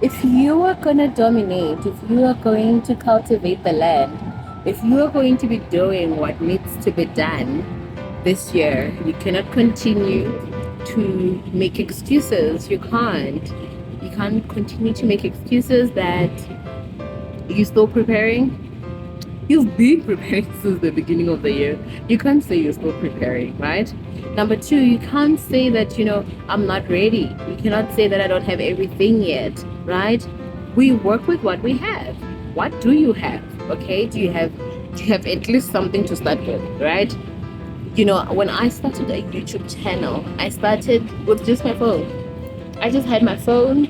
If you are going to dominate, if you are going to cultivate the land, if you are going to be doing what needs to be done this year, you cannot continue to make excuses. You can't. You can't continue to make excuses that you're still preparing. You've been preparing since the beginning of the year. You can't say you're still preparing, right? Number two, you can't say that, I'm not ready. You cannot say that I don't have everything yet, right? We work with what we have. What do you have? Okay? Do you have at least something to start with, right? When I started a YouTube channel, I started with just my phone. I just had my phone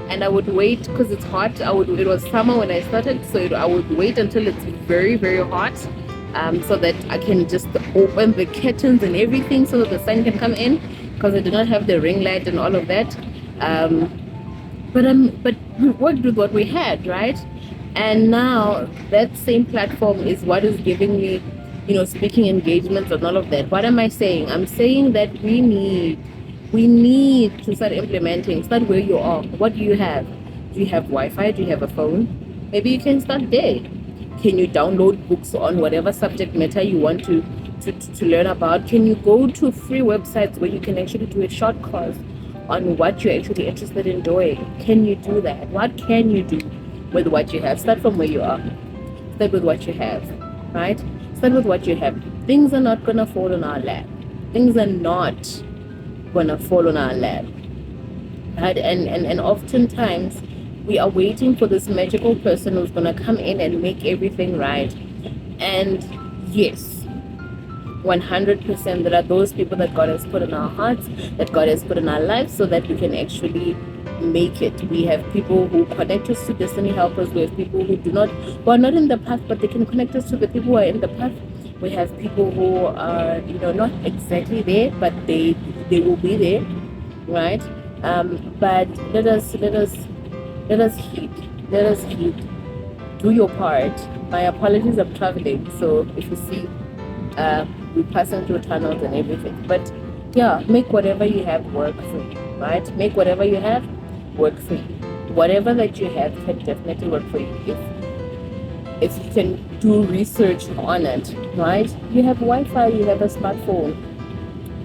and I would wait because it's hot. It was summer when I started, so I would wait until it's very, very hot, so that I can just open the curtains and everything so that the sun can come in, because I do not have the ring light and all of that. Um, but we worked with what we had, right? And now that same platform is what is giving me, speaking engagements and all of that. What am I saying? I'm saying that we need to start implementing. Start where you are. What do you have? Do you have Wi-Fi? Do you have a phone? Maybe you can start there. Can you download books on whatever subject matter you want to learn about? Can you go to free websites where you can actually do a short course on what you're actually interested in doing? Can you do that? What can you do with what you have? Start from where you are. Start with what you have, right? Start with what you have. Things are not gonna fall on our lap. Things are not gonna fall on our lap, right? And oftentimes we are waiting for this magical person who's gonna come in and make everything right. And yes, 100% there are those people that God has put in our hearts, that God has put in our lives, so that we can actually make it. We have people who connect us to destiny helpers. We have people who are not in the path, but they can connect us to the people who are in the path. We have people who are, not exactly there, but they will be there, right? But let us heed. Let us heed. Do your part. My apologies, I'm traveling, so if you see, we're passing through tunnels and everything. But yeah, make whatever you have work for you, right? Make whatever you have work for you. Whatever that you have can definitely work for you. If you can do research on it, right? You have Wi-Fi, you have a smartphone.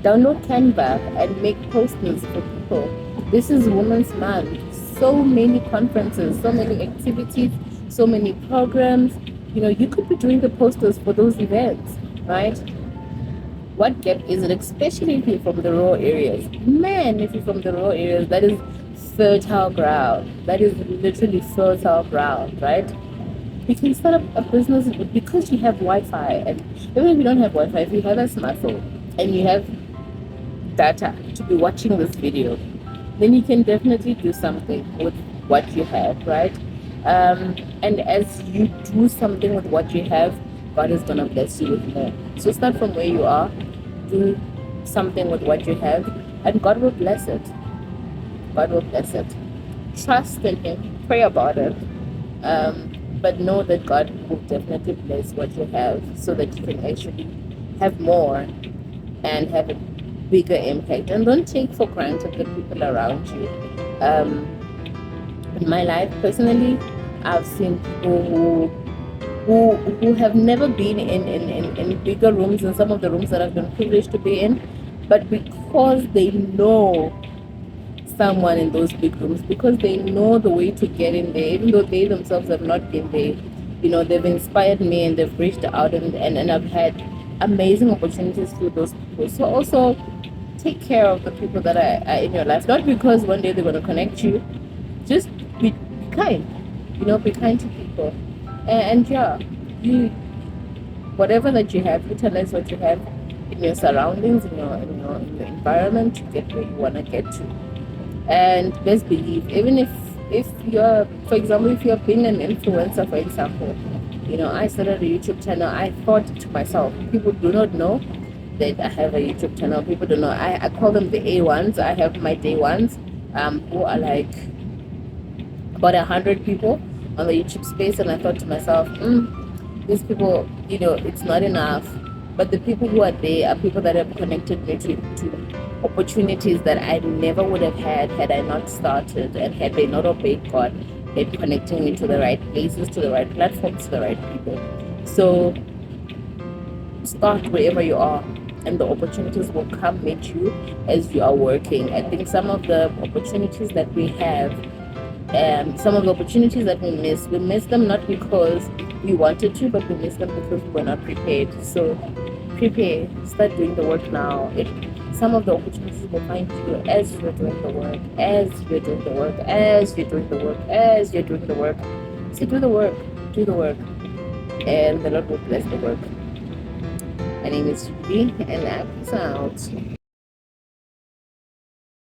Download Canva and make posters for people. This is Women's Month. So many conferences, so many activities, so many programs. You could be doing the posters for those events, right? What gap is it, especially if you're from the rural areas? Man, if you're from the rural areas, that is fertile ground. That is literally fertile ground, right? You can start up a business because you have Wi-Fi, and even if you don't have Wi-Fi, if you have a smartphone and you have data to be watching this video, then you can definitely do something with what you have, right? And as you do something with what you have, God is gonna bless you with more. So start from where you are, do something with what you have, and God will bless it. God will bless it. Trust in Him, pray about it, but know that God will definitely bless what you have, so that you can actually have more and have a bigger impact. And don't take for granted the people around you. In my life personally, I've seen people who have never been in bigger rooms, in some of the rooms that I've been privileged to be in, but because they know someone in those big rooms, because they know the way to get in there, even though they themselves have not been there, they've inspired me and they've reached out, and I've had amazing opportunities through those people. So also take care of the people that are in your life, not because one day they're going to connect you, just be kind, be kind to people. And yeah, you whatever that you have, utilize what you have in your surroundings, in your environment, to get where you want to get to. And best believe, even if you're, for example, if you're being an influencer, for example, I started a YouTube channel. I thought to myself, people do not know that I have a YouTube channel. People don't know. I call them the A1s. I have my day ones, who are like about 100 people on the YouTube space. And I thought to myself, these people, it's not enough. But the people who are there are people that have connected me to opportunities that I never would have had I not started, and had they not obeyed God in connecting me to the right places, to the right platforms, to the right people. So start wherever you are, and the opportunities will come meet you as you are working. I think some of the opportunities that we have, some of the opportunities that we miss them not because we wanted to, but we miss them because we were not prepared. So prepare, start doing the work now. Some of the opportunities will find you as you're doing the work, as you're doing the work, as you're doing the work, as you're doing the work. So do the work, and the Lord will bless the work. My name is Jubilee, and I'm out.